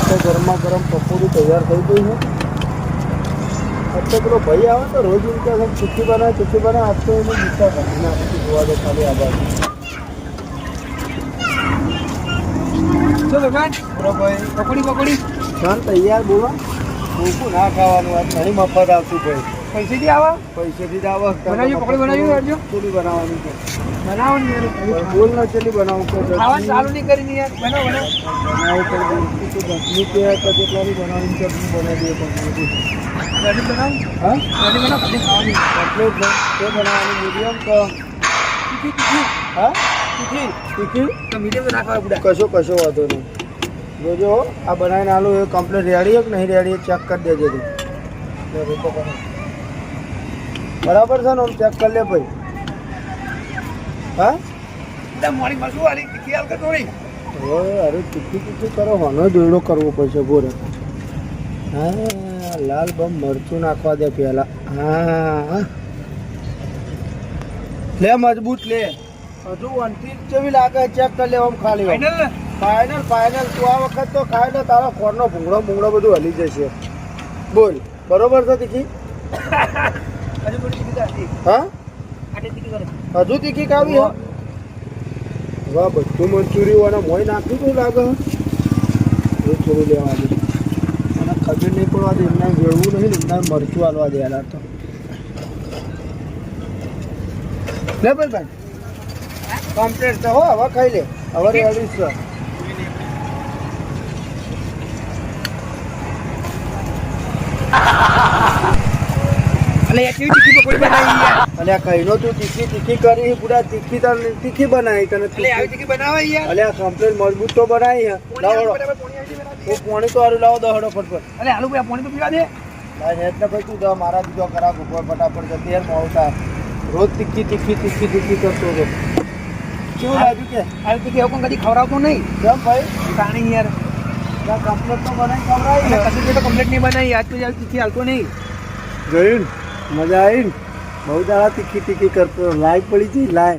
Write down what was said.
તો ગરમા ગરમ પકોડી તૈયાર થઈ ગઈ છે. પેલો ભાઈ આવે તો રોજ એમ કે ચીક્કી બનાવે આજ તો એને ગુસ્સા કાઢીને આપણે જોવા દો ખાલી આ બાજુ. શું દુકાન બરો ભાઈ પકોડી ચાલ તૈયાર બોલો. ભૂખું ના ખાવાનું આજ નહીં મફત આવતું ભાઈ. પૈસેથી આવા પૈસેથી જ આવો. બનાવ્યું પકોડી બનાવ્યું કરજો. ચેલી બનાવવાની છે બનાવવાની યાર બોલ ને ચેલી બનાવું કે ખાવાનું ચાલુ નહીં કરીને યાર બનાવો બનાવી તો દસમી કે કેટલાની બનાવવાની ચટણી બનાવી દઈએ પણ ગાડી બનાવ હા ગાડી બનાવ ખાલી ખાવાની એટલે જ તે બનાવવાની મીડિયમ તો તીખી હા તીખી તીખી તો મીડિયમ રાખવા બુડા કશો વાંધો નહીં. જોજો આ બનાવીને આલું એ કમ્પ્લીટ રેડી કે નહીં રેડી ચેક કરી દેજો તું. બરાબર છે ને આમ ચેક કરી લે ભાઈ. હા એકદમ મોડી મસું વાળી તીખી હાલ કે થોડી હવે અરે તીખી કરો હોનો દોડો કરવો પડશે બોરે. હા લાલ બમ મરચું નાખવા દે પહેલા. હા લે મજબૂત લે હજુ વનથી જેવી લાગે ચેક કરી લેવા ખાલી ફાઇનલ ને ફાઇનલ તું આ વખત તો ખાય ને તારા ખોરનો ભૂંગળો બધું હલી જશે. બોલ બરોબર છે તીખી? હજુ થોડી તીખી હતી હા આટલી તીખી કરે હજુ તીખી કાવી હે? વાહ બધું મંચુરિયન અને મોય નાખ્યું તો લાગે એ થોડું લેવા દે અને ખબર નહીં પડવા દે એમના વેળવું નહીં ને એમના મરચું હાલવા દે યાર. તો લે ભાઈ કમ્પ્લીટ છે હો હવે ખાઈ લે હવે રેડી છે. અલે એટલી તીખી પકોડી બનાવી યાર અલ્યા કહીનો તું તીખી કરી પૂરા તીખી બનાવી તને અલે આવી તીખી બનાવે યાર અલ્યા કમ્પ્લીટ મજબૂત તો બનાવી હે. લાવો પોણી તો હારું લાવો દહડો ફટફટ. અલે આલુ ભાઈ પાણી તો પીવા દે એટલે ભાઈ તું મારા બીજો કરા ઉપર ફટાફટ જતી યાર મોડું રોજ તીખી કરતો હતો. કેવું લાગ્યું કે આવી તીખી એવું કદી ખવડાવતો નહીં કેમ ભાઈ પાણી યાર કમ્પ્લીટ તો બનાવી ખવડાવી અલે કશું તો કમ્પ્લીટ નહીં બનાવી આજ તો આવી તીખી હાલતો નહીં જોયું ને મજા આવી ને બહુ દાડા તીખી કરતો લાઈક પડી હતી લાઈક